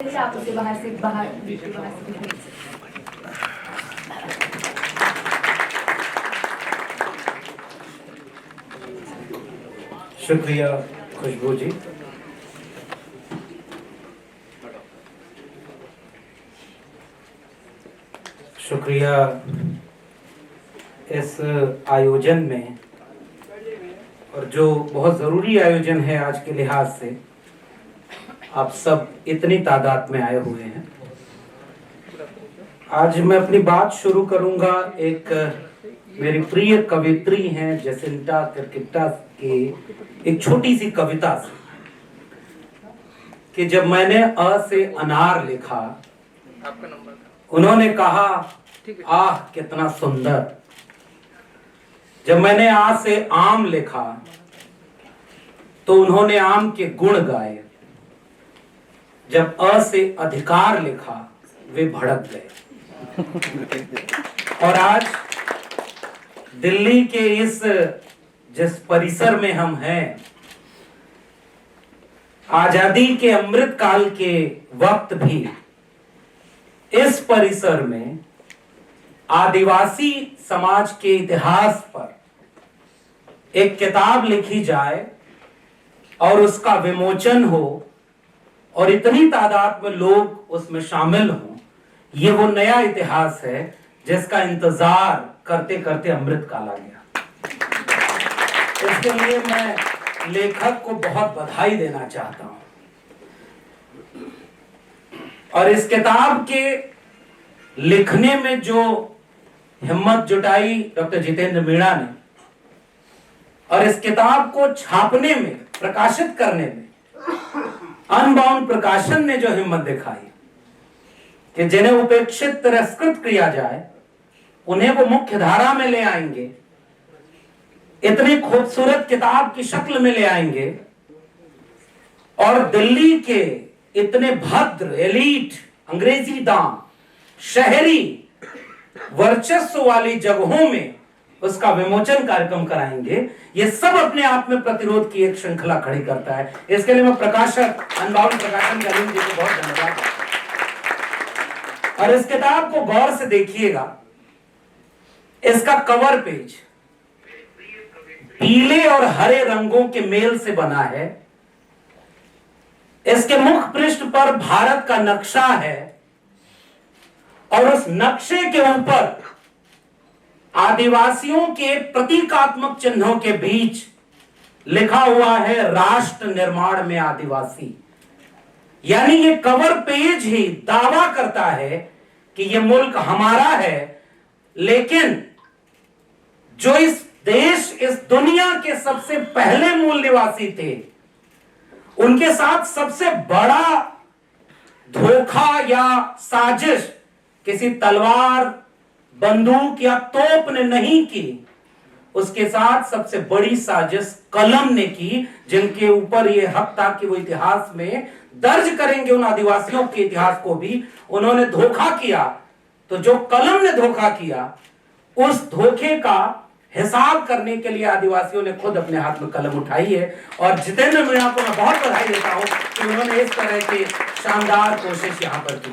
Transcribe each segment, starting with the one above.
आप उसे बाहर से शुक्रिया खुशबू जी। शुक्रिया इस आयोजन में, और जो बहुत ज़रूरी आयोजन है आज के लिहाज से। आप सब इतनी तादाद में आए हुए हैं। आज मैं अपनी बात शुरू करूंगा एक मेरी प्रिय कवित्री हैं जसिंटा किरकिट्टा की एक छोटी सी कविता से, कि जब मैंने अ से अनार लिखा, उन्होंने कहा आह कितना सुंदर। जब मैंने आ से आम लिखा तो उन्होंने आम के गुण गाए। जब अ से अधिकार लिखा वे भड़क गए। और आज दिल्ली के जिस परिसर में हम हैं, आजादी के अमृत काल के वक्त भी इस परिसर में आदिवासी समाज के इतिहास पर एक किताब लिखी जाए और उसका विमोचन हो और इतनी तादाद में लोग उसमें शामिल हों, ये वो नया इतिहास है जिसका इंतजार करते करते अमृत काल आ गया। इसके लिए मैं लेखक को बहुत बधाई देना चाहता हूं। और इस किताब के लिखने में जो हिम्मत जुटाई डॉक्टर जितेंद्र मीणा ने, और इस किताब को छापने में, प्रकाशित करने में अनबाउंड प्रकाशन ने जो हिम्मत दिखाई कि जिन्हें उपेक्षित तिरस्कृत किया जाए उन्हें वो मुख्य धारा में ले आएंगे, इतनी खूबसूरत किताब की शक्ल में ले आएंगे, और दिल्ली के इतने भद्र एलीट अंग्रेजी दाम शहरी वर्चस्व वाली जगहों में उसका विमोचन कार्यक्रम कराएंगे। ये सब अपने आप में प्रतिरोध की एक श्रृंखला खड़ी करता है। इसके लिए मैं प्रकाशक अनबाउंड प्रकाशन करीम जी को बहुत धन्यवाद। और इस किताब को गौर से देखिएगा। इसका कवर पेज पीले और हरे रंगों के मेल से बना है। इसके मुख पृष्ठ पर भारत का नक्शा है और उस नक्शे के ऊपर आदिवासियों के प्रतीकात्मक चिन्हों के बीच लिखा हुआ है राष्ट्र निर्माण में आदिवासी। यानी ये कवर पेज ही दावा करता है कि ये मुल्क हमारा है, लेकिन जो इस देश, इस दुनिया के सबसे पहले मूल निवासी थे, उनके साथ सबसे बड़ा धोखा या साजिश किसी तलवार, बंदूक या तोप ने नहीं की। उसके साथ सबसे बड़ी साजिश कलम ने की, जिनके ऊपर यह हक था कि वो इतिहास में दर्ज करेंगे उन आदिवासियों के इतिहास को भी। उन्होंने धोखा किया, तो जो कलम ने धोखा किया उस धोखे का हिसाब करने के लिए आदिवासियों ने खुद अपने हाथ में कलम उठाई है। और जितेंद्र मीणा को मैं बहुत बधाई देता हूं कि उन्होंने इस तरह की शानदार कोशिश यहां पर की।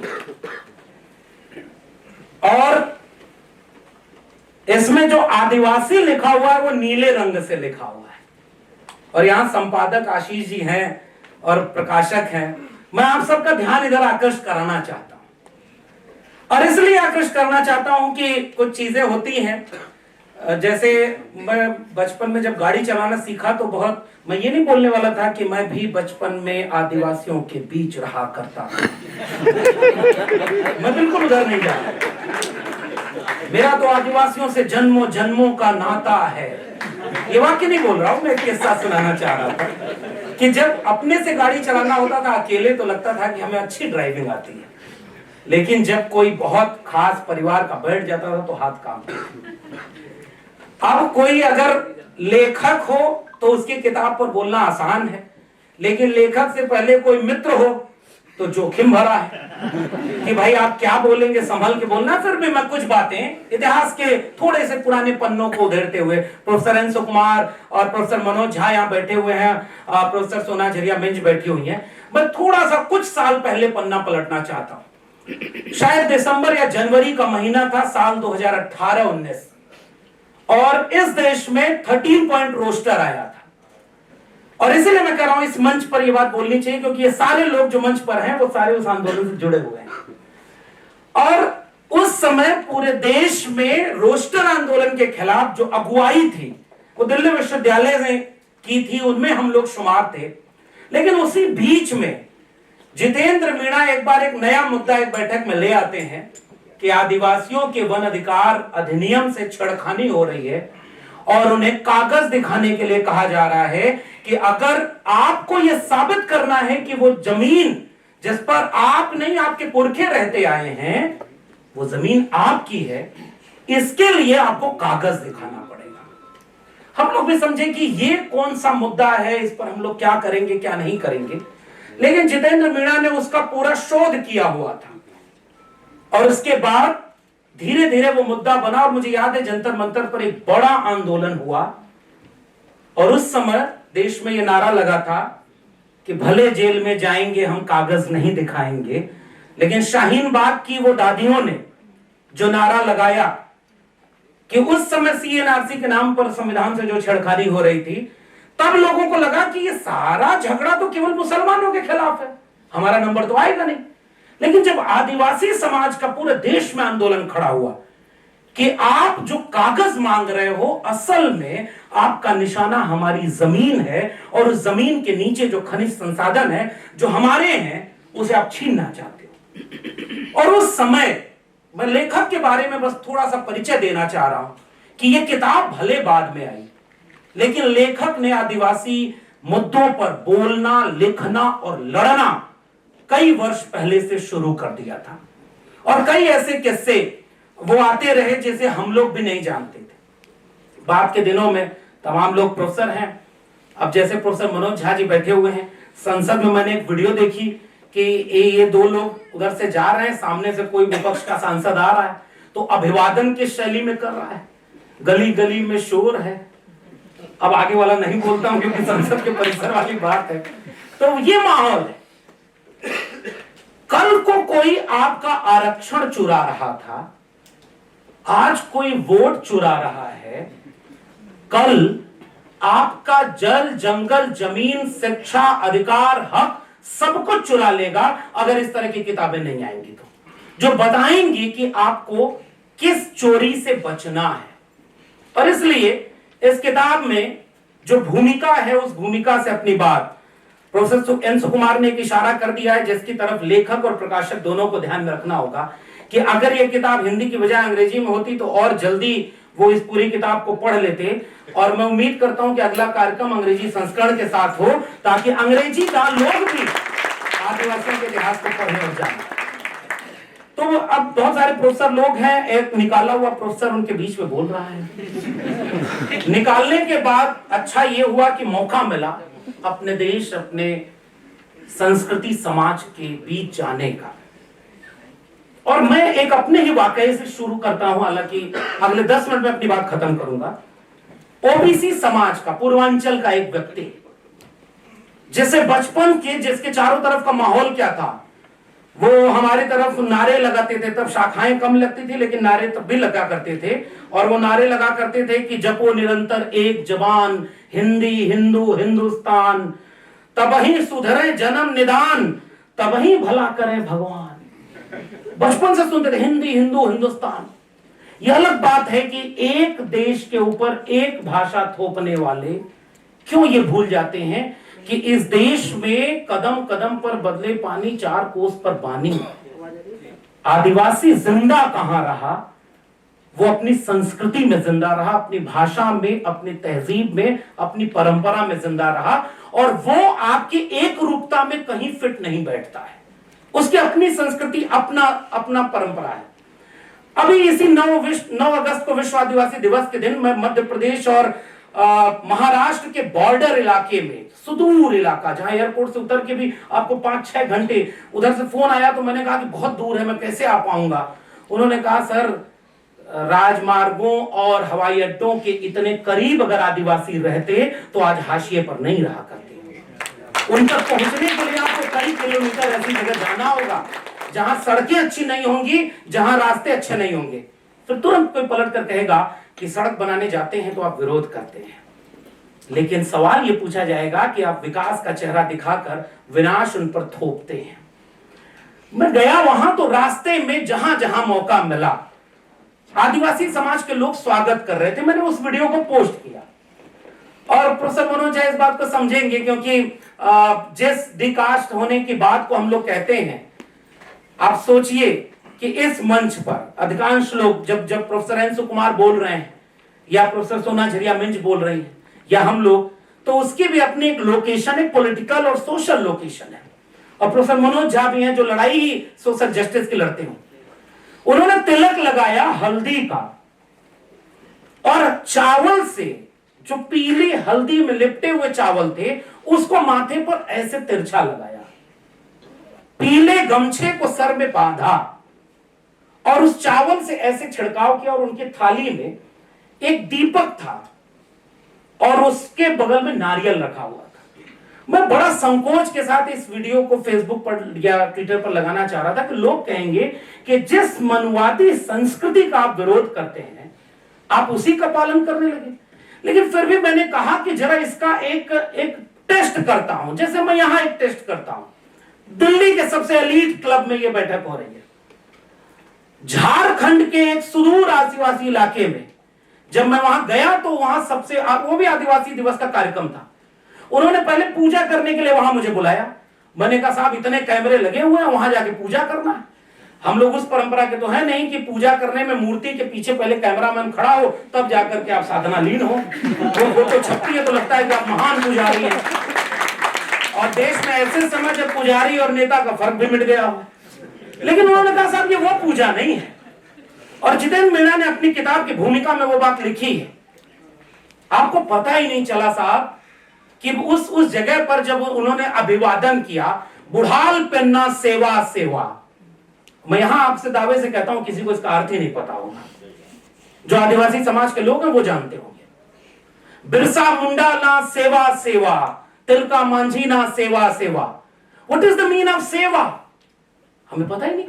और इसमें जो आदिवासी लिखा हुआ है वो नीले रंग से लिखा हुआ है। और यहां संपादक आशीष जी हैं और प्रकाशक हैं। मैं आप सबका ध्यान इधर आकर्षित कराना चाहता हूं, और इसलिए आकर्षित करना चाहता हूं कि कुछ चीजें होती हैं। जैसे मैं बचपन में जब गाड़ी चलाना सीखा तो बहुत, मैं ये नहीं बोलने वाला था कि मैं भी बचपन में आदिवासियों के बीच रहा करता था। मैं बिल्कुल उधर नहीं जा रहा। मेरा तो आदिवासियों से जन्मों जन्मों का नाता है। ये वाक्य नहीं बोल रहा हूं, मैं एक किस्सा सुनाना चाह रहा था कि जब अपने से गाड़ी चलाना होता था अकेले तो लगता था कि हमें अच्छी ड्राइविंग आती है, लेकिन जब कोई बहुत खास परिवार का बैठ जाता था तो हाथ कांपते। अब कोई अगर लेखक हो तो उसकी किताब पर बोलना आसान है, लेकिन लेखक से पहले कोई मित्र हो तो जोखिम भरा है कि भाई आप क्या बोलेंगे, संभल के बोलना। फिर भी मैं कुछ बातें इतिहास के थोड़े से पुराने पन्नों को उधेड़ते हुए, प्रोफेसर अंशु कुमार और प्रोफेसर मनोज झा यहाँ बैठे हुए हैं, प्रोफेसर सोना झरिया मिंज बैठी हुई हैं, मैं थोड़ा सा कुछ साल पहले पन्ना पलटना चाहता हूं। शायद दिसंबर या जनवरी का महीना था, साल 2018-19, और इस देश में 13 पॉइंट रोस्टर आया था। और इसीलिए मैं कह रहा हूं इस मंच पर यह बात बोलनी चाहिए, क्योंकि ये सारे लोग जो मंच पर हैं वो सारे उस आंदोलन से जुड़े हुए हैं। और उस समय पूरे देश में रोस्टर आंदोलन के खिलाफ जो अगुवाई थी वो दिल्ली विश्वविद्यालय ने की थी, उनमें हम लोग शुमार थे। लेकिन उसी बीच में जितेंद्र मीणा एक बार एक नया मुद्दा एक बैठक में ले आते हैं कि आदिवासियों के वन अधिकार अधिनियम से छेड़खानी हो रही है, और उन्हें कागज दिखाने के लिए कहा जा रहा है कि अगर आपको यह साबित करना है कि वो जमीन जिस पर आप नहीं आपके पुरखे रहते आए हैं वो जमीन आपकी है, इसके लिए आपको कागज दिखाना पड़ेगा। हम लोग भी समझे कि ये कौन सा मुद्दा है, इस पर हम लोग क्या करेंगे क्या नहीं करेंगे। लेकिन जितेंद्र मीणा ने उसका पूरा शोध किया हुआ था, और उसके बाद धीरे धीरे वो मुद्दा बना। और मुझे याद है जंतर मंतर पर एक बड़ा आंदोलन हुआ, और उस समय देश में ये नारा लगा था कि भले जेल में जाएंगे हम कागज नहीं दिखाएंगे। लेकिन शाहीन बाग की वो दादियों ने जो नारा लगाया कि उस समय सीएनआरसी के नाम पर संविधान से जो छेड़खानी हो रही थी, तब लोगों को लगा कि ये सारा झगड़ा तो केवल मुसलमानों के खिलाफ है, हमारा नंबर तो आएगा नहीं। लेकिन जब आदिवासी समाज का पूरे देश में आंदोलन खड़ा हुआ कि आप जो कागज मांग रहे हो असल में आपका निशाना हमारी जमीन है, और उस जमीन के नीचे जो खनिज संसाधन है जो हमारे हैं उसे आप छीनना चाहते हो। और उस समय मैं लेखक के बारे में बस थोड़ा सा परिचय देना चाह रहा हूं कि यह किताब भले बाद में आई, लेकिन लेखक ने आदिवासी मुद्दों पर बोलना, लिखना और लड़ना कई वर्ष पहले से शुरू कर दिया था। और कई ऐसे किस्से वो आते रहे जैसे हम लोग भी नहीं जानते थे। बाद के दिनों में तमाम लोग प्रोफेसर हैं। अब जैसे प्रोफेसर मनोज झा जी बैठे हुए हैं, संसद में मैंने एक वीडियो देखी कि ये दो लोग उधर से जा रहे हैं, सामने से कोई विपक्ष का सांसद आ रहा है तो अभिवादन की शैली में कर रहा है, गली गली में शोर है। अब आगे वाला नहीं बोलता हूं क्योंकि संसद के परिसर वाली बात है। तो ये माहौल है। कल को कोई आपका आरक्षण चुरा रहा था, आज कोई वोट चुरा रहा है, कल आपका जल, जंगल, जमीन, शिक्षा, अधिकार, हक सब कुछ चुरा लेगा अगर इस तरह की किताबें नहीं आएंगी तो, जो बताएंगी कि आपको किस चोरी से बचना है। और इसलिए इस किताब में जो भूमिका है उस भूमिका से अपनी बात प्रोफेसर एन सुकुमार ने एक इशारा कर दिया है, जिसकी तरफ लेखक और प्रकाशक दोनों को ध्यान में रखना होगा कि अगर यह किताब हिंदी की बजाय अंग्रेजी में होती तो और जल्दी वो इस पूरी किताब को पढ़ लेते। और मैं उम्मीद करता हूं कि अगला कार्यक्रम अंग्रेजी संस्करण के साथ हो, ताकि अंग्रेजी का लोग भी आदिवासियों के इतिहास को पढ़ने और जाने। तो अब बहुत सारे प्रोफेसर लोग हैं, एक निकाला हुआ प्रोफेसर उनके बीच में बोल रहा है। निकालने के बाद अच्छा ये हुआ कि मौका मिला अपने देश, अपने संस्कृति, समाज के बीच जाने का। और मैं एक अपने ही वाकये से शुरू करता हूं, हालांकि अगले 10 मिनट में अपनी बात खत्म करूंगा। ओबीसी समाज का, पूर्वांचल का एक व्यक्ति जिसे बचपन के, जिसके चारों तरफ का माहौल क्या था, वो हमारी तरफ नारे लगाते थे, तब शाखाएं कम लगती थी लेकिन नारे तब भी लगा करते थे। और वो नारे लगा करते थे कि जपो निरंतर एक जबान, हिंदी हिंदू हिंदुस्तान, तबही सुधरे जन्म निदान, तबही भला करे भगवान। बचपन से सुनते थे हिंदी हिंदू हिंदुस्तान। यह अलग बात है कि एक देश के ऊपर एक भाषा थोपने वाले क्यों ये भूल जाते हैं कि इस देश में कदम कदम पर बदले पानी, 4 कोस पर पानी। आदिवासी जिंदा कहां रहा? वो अपनी संस्कृति में जिंदा रहा, अपनी भाषा में, अपनी तहजीब में, अपनी परंपरा में जिंदा रहा। और वो आपकी एक रूपता में कहीं फिट नहीं बैठता है, उसकी अपनी संस्कृति, अपना अपना परंपरा है। अभी इसी 9 अगस्त को विश्व आदिवासी दिवस के दिन मैं मध्य प्रदेश और महाराष्ट्र के बॉर्डर इलाके में, सुदूर इलाका जहां एयरपोर्ट से उतर के भी आपको 5-6 घंटे, उधर से फोन आया तो मैंने कहा कि बहुत दूर है, मैं कैसे आ पाऊंगा। उन्होंने कहा सर, राजमार्गों और हवाई अड्डों के इतने करीब अगर आदिवासी रहते तो आज हाशिए पर नहीं रहा करते। उन तक पहुंचने के लिए आपको कई किलोमीटर ऐसी जगह जाना होगा जहां सड़कें अच्छी नहीं होंगी, जहां रास्ते अच्छे नहीं होंगे, फिर तुरंत कोई पलट कर कहेगा कि सड़क बनाने जाते हैं तो आप विरोध करते हैं। लेकिन सवाल यह पूछा जाएगा कि आप विकास का चेहरा दिखाकर विनाश उन पर थोपते हैं। मैं गया वहां तो रास्ते में जहां जहां मौका मिला आदिवासी समाज के लोग स्वागत कर रहे थे। मैंने उस वीडियो को पोस्ट किया और प्रोफेसर मनोज इस बात को समझेंगे, क्योंकि जिस डिकास्ट होने की बात को हम लोग कहते हैं, आप सोचिए कि इस मंच पर अधिकांश लोग जब प्रोफेसर अंशु कुमार बोल रहे हैं या प्रोफेसर सोना झरिया मिंज बोल रही है या हम लोग, तो उसकी भी अपनी एक लोकेशन है, पॉलिटिकल और सोशल लोकेशन है। और प्रोफेसर मनोज झा भी हैं जो लड़ाई ही सोशल जस्टिस की लड़ते हैं। उन्होंने तिलक लगाया हल्दी का और चावल से, जो पीली हल्दी में लिपटे हुए चावल थे, उसको माथे पर ऐसे तिरछा लगाया, पीले गमछे को सर में बांधा और उस चावल से ऐसे छिड़काव किया। और उनकी थाली में एक दीपक था और उसके बगल में नारियल रखा हुआ था। मैं बड़ा संकोच के साथ इस वीडियो को फेसबुक पर या ट्विटर पर लगाना चाह रहा था कि लोग कहेंगे कि जिस मनुवादी संस्कृति का आप विरोध करते हैं आप उसी का पालन करने लगे। लेकिन फिर भी मैंने कहा कि जरा इसका एक टेस्ट करता हूं, जैसे मैं यहां एक टेस्ट करता हूं। दिल्ली के सबसे एलीट क्लब में यह बैठक हो रही है। झारखंड के एक सुदूर आदिवासी इलाके में जब मैं वहां गया तो वहां सबसे, वो भी आदिवासी दिवस का कार्यक्रम था, उन्होंने पहले पूजा करने के लिए वहां मुझे बुलाया। मैंने कहा साहब इतने कैमरे लगे हुए हैं, वहां जाके पूजा करना है? हम लोग उस परंपरा के तो है नहीं कि पूजा करने में मूर्ति के पीछे पहले कैमरामैन खड़ा हो तब जाकर के आप साधना लीन हो। वो फोटो छपती है तो लगता है कि आप महान पुजारी हैं। और देश में ऐसे समय जब पुजारी और नेता का फर्क भी मिट गया हो। लेकिन उन्होंने कहा साहब ये वो पूजा नहीं है। और जितेंद्र मीणा ने अपनी किताब की भूमिका में वो बात लिखी है। आपको पता ही नहीं चला साहब कि उस जगह पर जब उन्होंने अभिवादन किया, बुढ़ाल पेन्ना सेवा सेवा, मैं यहां आपसे दावे से कहता हूं किसी को इसका अर्थ ही नहीं पता होगा। जो आदिवासी समाज के लोग हैं वो जानते होंगे। बिरसा मुंडा ना सेवा सेवा, तिलका मांझी ना सेवा सेवा। What is the mean of सेवा? हमें पता ही नहीं।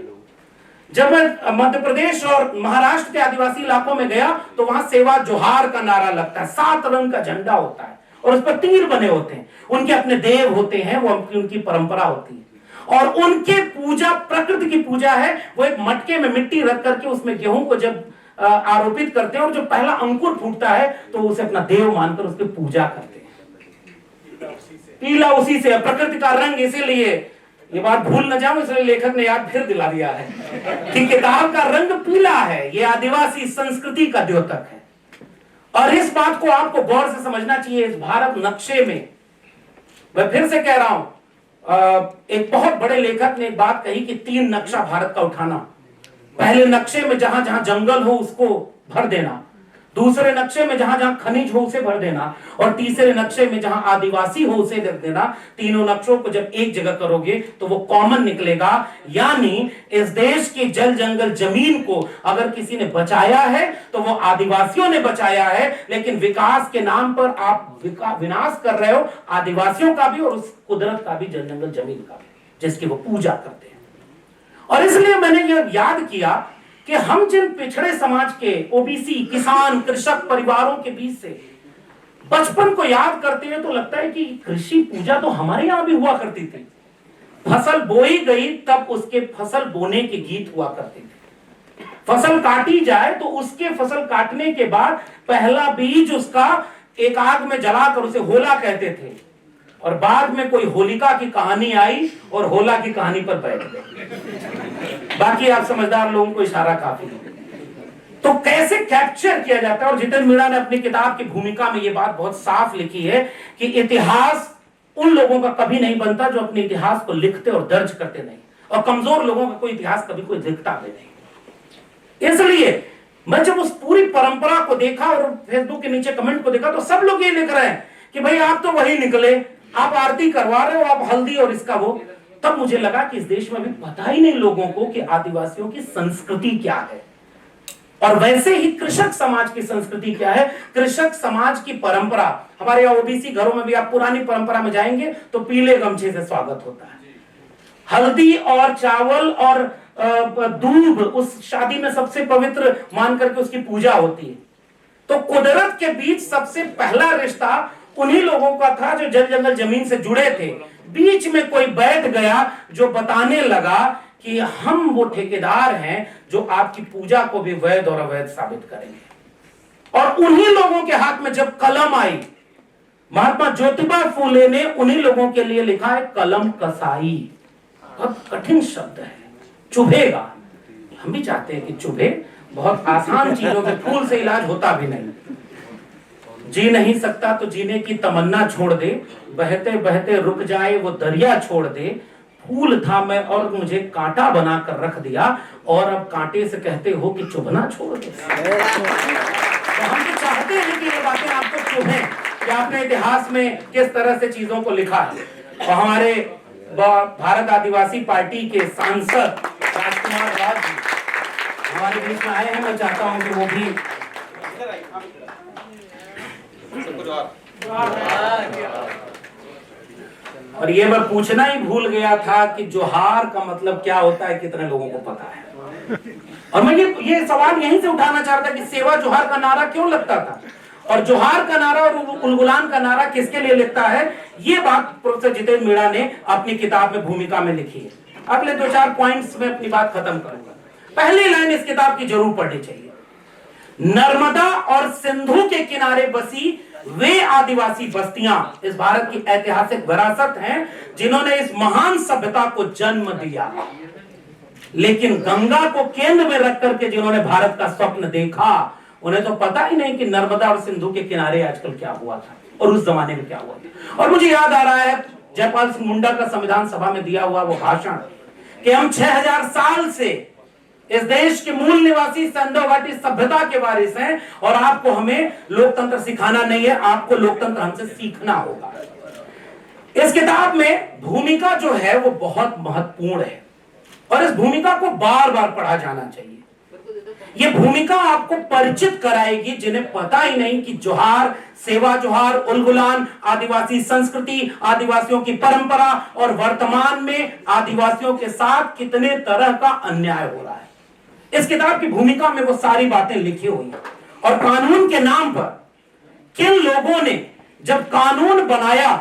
जब मैं मध्य प्रदेश और महाराष्ट्र के आदिवासी इलाकों में गया तो वहां सेवा जोहार का नारा लगता है, 7 रंग का झंडा होता है और उस पर तीर बने होते हैं। उनके अपने देव होते हैं, वो उनकी परंपरा होती है। और उनके पूजा प्रकृति की पूजा है। वो एक मटके में मिट्टी रख करके उसमें गेहूं को जब आरोपित करते हैं और जो पहला अंकुर फूटता है तो उसे अपना देव मानकर उसकी पूजा करते हैं। पीला उसी से, प्रकृति का रंग। इसीलिए ये बात भूल न जाऊं, इसलिए लेखक ने याद फिर दिला दिया है कि किताब का रंग पीला है। ये आदिवासी संस्कृति का द्योतक है। और इस बात को आपको गौर से समझना चाहिए। इस भारत नक्शे में मैं फिर से कह रहा हूं, एक बहुत बड़े लेखक ने एक बात कही कि 3 नक्शा भारत का उठाना। पहले नक्शे में जहां जहां जंगल हो उसको भर देना, दूसरे नक्शे में जहां जहां खनिज हो उसे भर देना, और तीसरे नक्शे में जहां आदिवासी हो उसे लिख देना। तीनों नक्शों को जब एक जगह करोगे तो वो कॉमन निकलेगा। यानी इस देश की जल जंगल जमीन को अगर किसी ने बचाया है तो वो आदिवासियों ने बचाया है। लेकिन विकास के नाम पर आप विनाश कर रहे हो आदिवासियों का भी और उस कुदरत का भी, जल जंगल जमीन का भी, जिसकी वो पूजा करते हैं। और इसलिए मैंने ये याद किया कि हम जिन पिछड़े समाज के, ओबीसी, किसान, कृषक परिवारों के बीच से बचपन को याद करते हैं तो लगता है कि कृषि पूजा तो हमारे यहां भी हुआ करती थी। फसल बोई गई तब उसके फसल बोने के गीत हुआ करते थे। फसल काटी जाए तो उसके फसल काटने के बाद पहला बीज उसका एक आग में जलाकर उसे होला कहते थे। और बाद में कोई होलिका की कहानी आई और होला की कहानी पर बैठ गए। बाकी आप समझदार लोगों को इशारा काफी है। तो कैसे कैप्चर किया जाता है? और जितेंद्र मीणा ने अपनी किताब की भूमिका में यह बात बहुत साफ लिखी है कि इतिहास उन लोगों का कभी नहीं बनता जो अपने इतिहास को लिखते और दर्ज करते नहीं, और कमजोर लोगों का कोई इतिहास कभी कोई लिखता भी नहीं। इसलिए मैं जब उस पूरी परंपरा को देखा और फेसबुक के नीचे कमेंट को देखा तो सब लोग ये लिख रहे हैं कि भाई आप तो वही निकले, आप आरती करवा रहे हो, आप हल्दी और इसका वो। तब मुझे लगा कि इस देश में अभी पता ही नहीं लोगों को कि आदिवासियों की संस्कृति क्या है। और वैसे ही कृषक समाज की संस्कृति क्या है, कृषक समाज की परंपरा। हमारे यहाँ ओबीसी घरों में भी आप पुरानी परंपरा में जाएंगे तो पीले गमछे से स्वागत होता है। हल्दी और चावल और दूध उस शादी में सबसे पवित्र मान करके उसकी पूजा होती है। तो कुदरत के बीच सबसे पहला रिश्ता उन्हीं लोगों का था जो जल जंगल जमीन से जुड़े थे। बीच में कोई बैठ गया जो बताने लगा कि हम वो ठेकेदार हैं जो आपकी पूजा को भी वैध और अवैध साबित करेंगे। और उन्हीं लोगों के हाथ में जब कलम आई, महात्मा ज्योतिबा फूले ने उन्हीं लोगों के लिए लिखा है कलम कसाई। बहुत कठिन शब्द है, चुभेगा। हम भी चाहते हैं कि चुभे। बहुत आसान चीजों से, फूल से इलाज होता भी नहीं। जी नहीं सकता तो जीने की तमन्ना छोड़ दे, बहते बहते रुक जाए वो दरिया छोड़ दे। फूल था मैं और मुझे कांटा बनाकर रख दिया, और अब कांटे से कहते हो कि चुभना छोड़ दे। तो हम तो चाहते हैं कि ये बातें आपको चुभें कि आपने इतिहास में किस तरह से चीजों को लिखा है। और हमारे भारत आदिवासी पार्टी के सांसद राजकुमार राज जी हमारे बीच में आए हैं। मैं चाहता हूं कि वो भी और ये मैं पूछना ही भूल गया था कि जोहार का मतलब क्या होता है, कितने लोगों को पता है। और मैं ये सवाल यहीं से उठाना चाहता कि सेवा जोहार का नारा क्यों लगता था, और जोहार का नारा और उलगुलान का नारा किसके लिए लिखता है। ये बात प्रोफेसर जितेंद्र मीणा ने अपनी किताब में भूमिका में लिखी है। अगले 2-4 पॉइंट्स में अपनी बात खत्म करूंगा। पहली लाइन इस किताब की जरूर पढ़नी चाहिए। नर्मदा और सिंधु के किनारे बसी वे आदिवासी बस्तियां इस भारत की ऐतिहासिक विरासत हैं जिन्होंने इस महान सभ्यता को जन्म दिया। लेकिन गंगा को केंद्र में रख करके जिन्होंने भारत का स्वप्न देखा, उन्हें तो पता ही नहीं कि नर्मदा और सिंधु के किनारे आजकल क्या हुआ था और उस जमाने में क्या हुआ था। और मुझे याद आ रहा है जयपाल सिंह मुंडा का संविधान सभा में दिया हुआ वो भाषण कि हम 6000 साल से इस देश के मूल निवासी सिंधु घाटी सभ्यता के वारिस हैं, और आपको हमें लोकतंत्र सिखाना नहीं है, आपको लोकतंत्र हमसे सीखना होगा। इस किताब में भूमिका जो है वो बहुत महत्वपूर्ण है, और इस भूमिका को बार बार पढ़ा जाना चाहिए। ये भूमिका आपको परिचित कराएगी जिन्हें पता ही नहीं कि जोहार, सेवा जोहार, उलगुलान, आदिवासी संस्कृति, आदिवासियों की परंपरा और वर्तमान में आदिवासियों के साथ कितने तरह का अन्याय हो रहा है। इस किताब की भूमिका में वो सारी बातें लिखी हुई हैं। और कानून के नाम पर किन लोगों ने जब कानून बनाया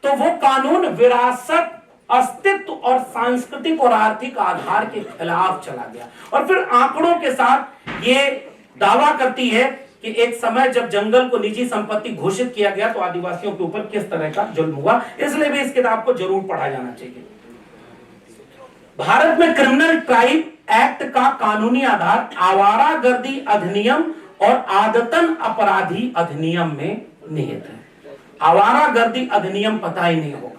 तो वो कानून विरासत, अस्तित्व और सांस्कृतिक और आर्थिक आधार के खिलाफ चला गया। और फिर आंकड़ों के साथ ये दावा करती है कि एक समय जब जंगल को निजी संपत्ति घोषित किया गया तो आदिवासियों के ऊपर किस तरह का जुल्म हुआ। इसलिए भी इस किताब को जरूर पढ़ा जाना चाहिए। भारत में क्रिमिनल ट्राइब एक्ट का कानूनी आधार आवारागर्दी अधिनियम और आदतन अपराधी अधिनियम में निहित है। आवारागर्दी अधिनियम पता ही नहीं होगा।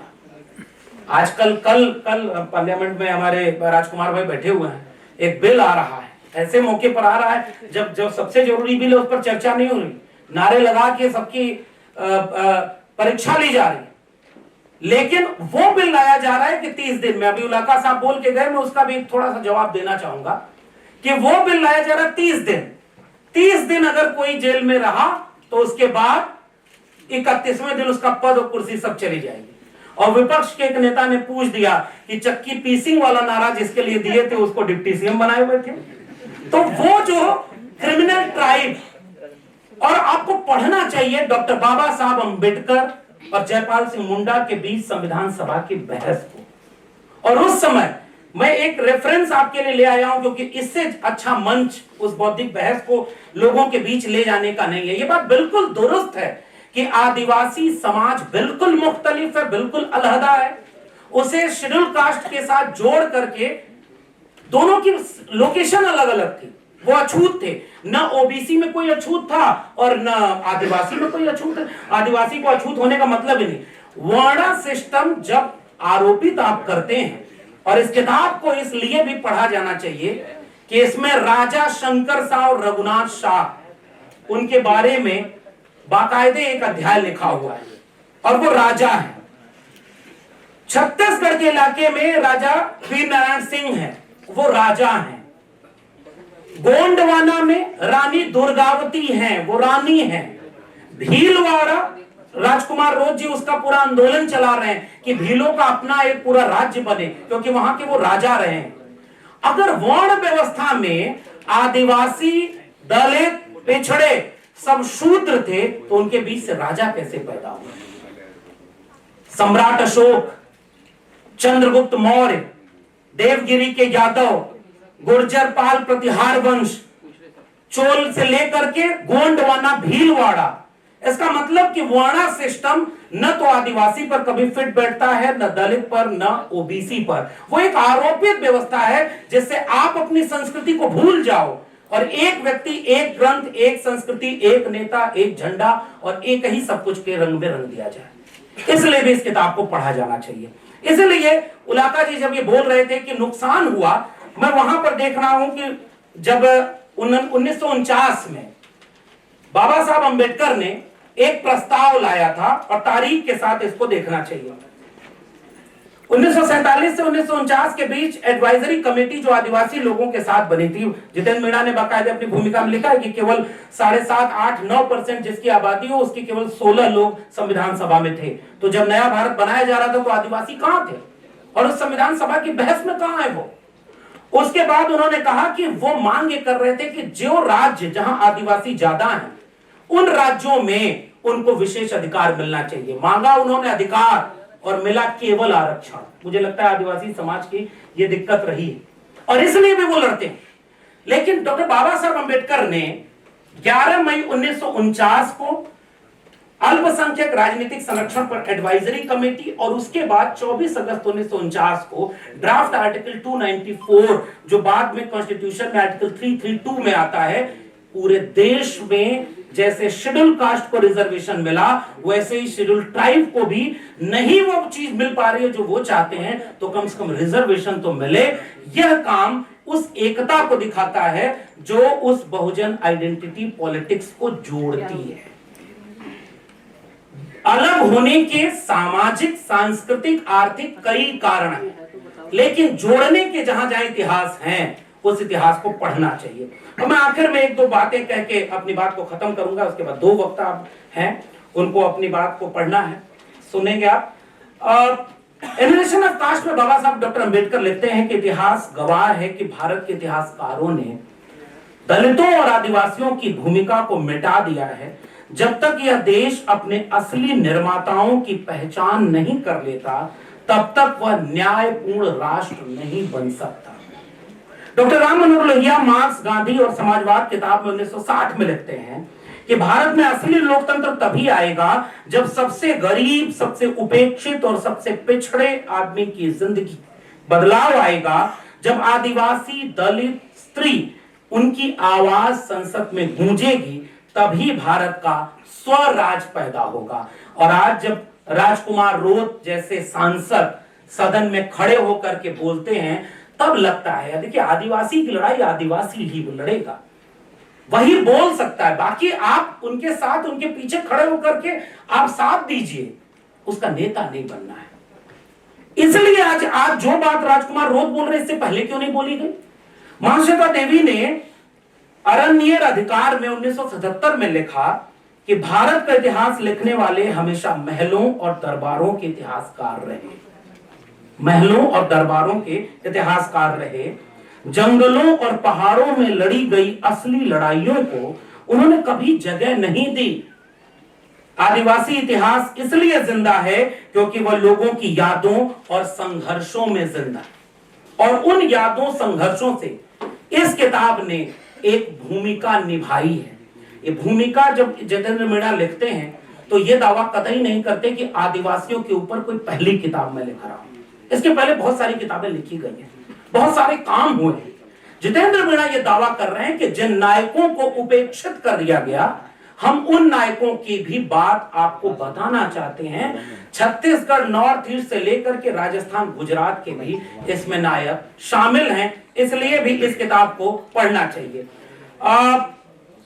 आजकल कल पार्लियामेंट में हमारे राजकुमार भाई बैठे हुए हैं, एक बिल आ रहा है, ऐसे मौके पर आ रहा है जब जो सबसे जरूरी बिल है उस पर चर्चा नहीं हो रही, नारे लगा के सबकी परीक्षा ली जा रही है। लेकिन वो बिल लाया जा रहा है कि 30 दिन में, अभी उलाका साहब बोल के गए, मैं उसका भी थोड़ा सा जवाब देना चाहूंगा कि वो बिल लाया जा रहा है 30 दिन। 30 दिन अगर कोई जेल में रहा तो उसके बाद 31वें दिन उसका पद और कुर्सी सब चली जाएगी। और विपक्ष के एक नेता ने पूछ दिया कि चक्की पीसिंग वाला नारा जिसके लिए दिए थे उसको डिप्टी सीएम बनाए हुए थे। तो वो जो क्रिमिनल ट्राइब, और आपको पढ़ना चाहिए डॉक्टर बाबा साहब अंबेडकर और जयपाल सिंह मुंडा के बीच संविधान सभा की बहस को। और उस समय मैं एक रेफरेंस आपके लिए ले आया हूं क्योंकि इससे अच्छा मंच उस बौद्धिक बहस को लोगों के बीच ले जाने का नहीं है। ये बात बिल्कुल दुरुस्त है कि आदिवासी समाज बिल्कुल मुख्तलिफ है, बिल्कुल अलहदा है। उसे शेड्यूल कास्ट के साथ जोड़ करके दोनों की लोकेशन अलग अलग थी, वो अछूत थे। न ओबीसी में कोई अछूत था और न आदिवासी में कोई अछूत है। आदिवासी को अछूत होने का मतलब ही नहीं। वर्ण सिस्टम जब आरोपित आप करते हैं, और इस किताब को इसलिए भी पढ़ा जाना चाहिए कि इसमें राजा शंकर शाह और रघुनाथ शाह उनके बारे में बाकायदे एक अध्याय लिखा हुआ है, और वो राजा है। छत्तीसगढ़ के इलाके में राजा वीर नारायण सिंह है, वो राजा हैं। गोंडवाना में रानी दुर्गावती हैं, वो रानी हैं। भीलवाड़ा राजकुमार रोज जी उसका पूरा आंदोलन चला रहे हैं कि भीलों का अपना एक पूरा राज्य बने, क्योंकि वहां के वो राजा रहे हैं। अगर वर्ण व्यवस्था में आदिवासी, दलित, पिछड़े सब शूद्र थे तो उनके बीच से राजा कैसे पैदा हुए? सम्राट अशोक, चंद्रगुप्त मौर्य, देवगिरी के यादव, गुर्जर पाल प्रतिहार वंश, चोल से लेकर के गोंडवाना भीलवाड़ा, इसका मतलब कि वर्णा सिस्टम न तो आदिवासी पर कभी फिट बैठता है, न दलित पर, न ओबीसी पर। वो एक आरोपित व्यवस्था है जिससे आप अपनी संस्कृति को भूल जाओ और एक व्यक्ति, एक ग्रंथ, एक संस्कृति, एक नेता, एक झंडा और एक ही सब कुछ के रंग में रंग दिया जाए। इसलिए भी इस किताब को पढ़ा जाना चाहिए। इसलिए उलाका जी जब ये बोल रहे थे कि नुकसान हुआ, मैं वहां पर देख रहा हूं कि जब 1949 में बाबा साहब अंबेडकर ने एक प्रस्ताव लाया था और तारीख के साथ इसको देखना चाहिए। 1947 से 1949 के बीच एडवाइजरी कमेटी जो आदिवासी लोगों के साथ बनी थी, जितेंद्र मीणा ने बाकायदे अपनी भूमिका में लिखा है कि केवल 7.5, 8, 9% जिसकी आबादी हो उसकी केवल 16 लोग संविधान सभा में थे। तो जब नया भारत बनाया जा रहा था तो आदिवासी कहां थे और उस संविधान सभा की बहस में कहां है वो? उसके बाद उन्होंने कहा कि वो मांग ये कर रहे थे कि जो राज्य जहां आदिवासी ज्यादा हैं उन राज्यों में उनको विशेष अधिकार मिलना चाहिए। मांगा उन्होंने अधिकार और मिला केवल आरक्षण। मुझे लगता है आदिवासी समाज की ये दिक्कत रही है और इसलिए भी वो लड़ते हैं। लेकिन डॉक्टर बाबा साहब अंबेडकर ने 11 मई 1949 को अल्पसंख्यक राजनीतिक संरक्षण पर एडवाइजरी कमेटी और उसके बाद 24 अगस्त 1949 को ड्राफ्ट आर्टिकल 294 जो बाद में कॉन्स्टिट्यूशन में आर्टिकल 332 में आता है, पूरे देश में जैसे शेड्यूल कास्ट को रिजर्वेशन मिला वैसे ही शेड्यूल ट्राइब को भी नहीं वो चीज मिल पा रही है जो वो चाहते हैं, तो कम से कम रिजर्वेशन तो मिले। यह काम उस एकता को दिखाता है जो उस बहुजन आइडेंटिटी पॉलिटिक्स को जोड़ती है। अलग होने के सामाजिक, सांस्कृतिक, आर्थिक कई कारण हैं, लेकिन जोड़ने के जहां जहां इतिहास हैं उस इतिहास को पढ़ना चाहिए। और मैं आखिर में एक दो बातें कह के अपनी बात को खत्म करूंगा। उसके बाद 2 वक्ता हैं, उनको अपनी बात को पढ़ना है, सुनेंगे आप। एलिमिनेशन ऑफ कास्ट में बाबा साहब डॉक्टर अंबेडकर लिखते हैं कि इतिहास गवाह है कि भारत के इतिहासकारों ने दलितों और आदिवासियों की भूमिका को मिटा दिया है। जब तक यह देश अपने असली निर्माताओं की पहचान नहीं कर लेता तब तक वह न्यायपूर्ण राष्ट्र नहीं बन सकता। डॉक्टर राम मनोहर लोहिया मार्क्स, गांधी और समाजवाद किताब में 1960 में लिखते हैं कि भारत में असली लोकतंत्र तभी आएगा जब सबसे गरीब, सबसे उपेक्षित और सबसे पिछड़े आदमी की जिंदगी बदलाव आएगा, जब आदिवासी, दलित, स्त्री, उनकी आवाज संसद में गूंजेगी, तभी भारत का स्वराज पैदा होगा। और आज जब राजकुमार रोत जैसे सांसद सदन में खड़े होकर के बोलते हैं तब लगता है, देखिए आदिवासी की लड़ाई आदिवासी ही लड़ेगा, वही बोल सकता है। बाकी आप उनके साथ, उनके पीछे खड़े होकर के आप साथ दीजिए, उसका नेता नहीं बनना है। इसलिए आज जो बात राजकुमार रोत बोल रहे इससे पहले क्यों नहीं बोली गई? महाश्वेता देवी ने अरण्येर अधिकार में 1977 में लिखा कि भारत का इतिहास लिखने वाले हमेशा महलों और दरबारों के इतिहासकार रहे। महलों और दरबारों के इतिहासकार रहे। जंगलों और पहाड़ों में लड़ी गई असली लड़ाइयों को उन्होंने कभी जगह नहीं दी। आदिवासी इतिहास इसलिए जिंदा है क्योंकि वह लोगों की यादों और संघर्षों में जिंदा है। और उन यादों, संघर्षों से इस किताब ने एक भूमिका निभाई है। ये भूमिका जब जितेंद्र मीणा लिखते हैं तो ये दावा कतई नहीं करते कि आदिवासियों के ऊपर कोई पहली किताब मैं लिख रहा हूं। इसके पहले बहुत सारी किताबें लिखी गई हैं, बहुत सारे काम हुए हैं। जितेंद्र मीणा यह दावा कर रहे हैं कि जिन नायकों को उपेक्षित कर दिया गया, हम उन नायकों की भी बात आपको बताना चाहते हैं। छत्तीसगढ़, नॉर्थ ईस्ट से लेकर के राजस्थान, गुजरात के भी इसमें नायक शामिल हैं, इसलिए भी इस किताब को पढ़ना चाहिए।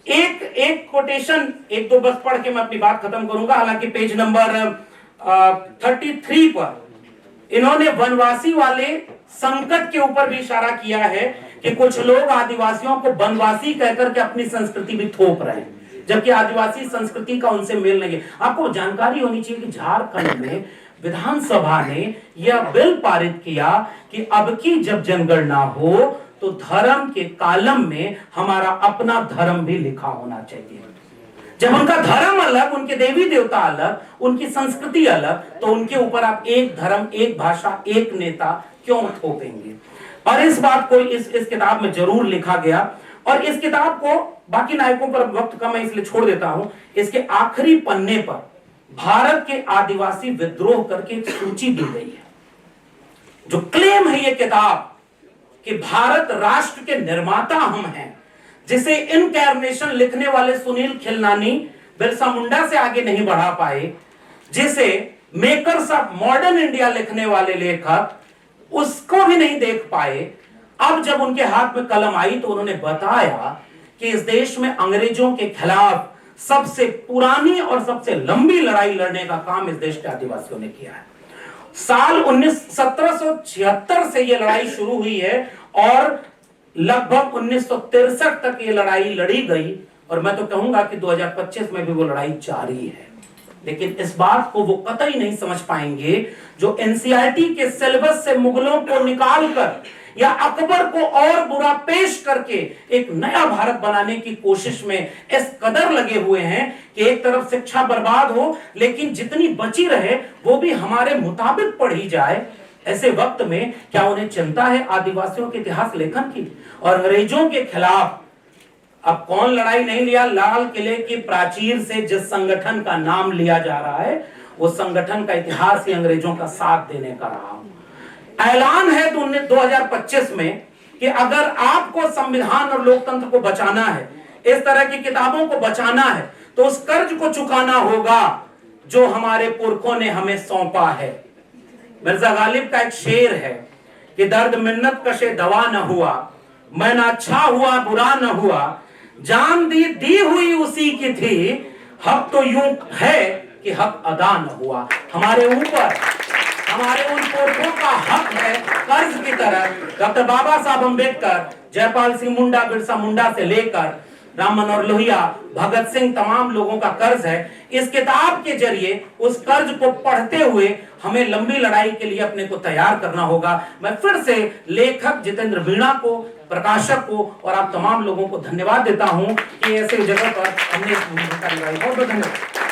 एक कोटेशन, 1-2 बस पढ़ के मैं अपनी बात खत्म करूंगा। हालांकि पेज नंबर 33 पर इन्होंने वनवासी वाले संकट के ऊपर भी इशारा किया है कि कुछ लोग आदिवासियों को वनवासी कहकर के अपनी संस्कृति भी थोप रहे हैं। जबकि आदिवासी संस्कृति का उनसे मेल नहीं है। आपको जानकारी होनी चाहिए कि झारखंड में विधानसभा ने यह बिल पारित किया कि अब की जब जनगणना हो तो धर्म के कॉलम में हमारा अपना धर्म भी लिखा होना चाहिए। जब उनका धर्म अलग, उनके देवी देवता अलग, उनकी संस्कृति अलग, तो उनके ऊपर आप एक धर्म, एक भाषा, एक नेता क्यों थोपेंगे? और इस बात को इस किताब में जरूर लिखा गया। और इस किताब को, बाकी नायकों पर वक्त कम है इसलिए छोड़ देता हूं, इसके आखिरी पन्ने पर भारत के आदिवासी विद्रोह करके एक सूची दी गई है। जो क्लेम है ये किताब कि भारत राष्ट्र के निर्माता हम हैं, जिसे इनकैर्नेशन लिखने वाले सुनील खिलनानी बिरसा मुंडा से आगे नहीं बढ़ा पाए, जिसे मेकर्स ऑफ मॉडर्न इंडिया लिखने वाले लेखक उसको भी नहीं देख पाए, अब जब उनके हाथ में कलम आई तो उन्होंने बताया कि इस देश में अंग्रेजों के खिलाफ सबसे पुरानी और सबसे लंबी लड़ाई लड़ने का काम इस देश के आदिवासियों ने किया है। साल 1776 से यह लड़ाई शुरू हुई है और लगभग 1963 तक ये लड़ाई लड़ी गई, और मैं तो कहूंगा कि 2025 में भी वो लड़ाई जारी है। लेकिन इस बात को वो कतई नहीं समझ पाएंगे जो एनसीईआरटी के सिलेबस से मुगलों को निकालकर या अकबर को और बुरा पेश करके एक नया भारत बनाने की कोशिश में इस कदर लगे हुए हैं कि एक तरफ शिक्षा बर्बाद हो, लेकिन जितनी बची रहे वो भी हमारे मुताबिक पढ़ी जाए। ऐसे वक्त में क्या उन्हें चिंता है आदिवासियों के इतिहास लेखन की? और अंग्रेजों के खिलाफ अब कौन लड़ाई नहीं लिया? लाल किले की प्राचीर से जिस संगठन का नाम लिया जा रहा है वो संगठन का इतिहास ही अंग्रेजों का साथ देने का रहा। ऐलान है 2025 में कि अगर आपको संविधान और लोकतंत्र को बचाना है, इस तरह की किताबों को बचाना है, तो उस कर्ज को चुकाना होगा जो हमारे पुरखों ने हमें सौंपा है। मिर्जा गालिब का एक शेर है कि दर्द मिन्नत कशे दवा न हुआ, मैं ना अच्छा हुआ बुरा न हुआ, जान दी हुई उसी की थी, हक तो यूं है कि हक अदा न हुआ। हमारे ऊपर हमारे उन पुरखों का हक है कर्ज की तरह। डॉक्टर बाबा साहब अम्बेडकर, जयपाल सिंह मुंडा, बिरसा मुंडा से लेकर राम मनोहर लोहिया, भगत सिंह, तमाम लोगों का कर्ज है। इस किताब के जरिए उस कर्ज को पढ़ते हुए हमें लंबी लड़ाई के लिए अपने को तैयार करना होगा। मैं फिर से लेखक जितेंद्र वीणा को, प्रकाशक को और आप तमाम लोगों को धन्यवाद देता हूं कि ऐसे जगह पर हमने इस भूमिका निभाई। बहुत बहुत धन्यवाद।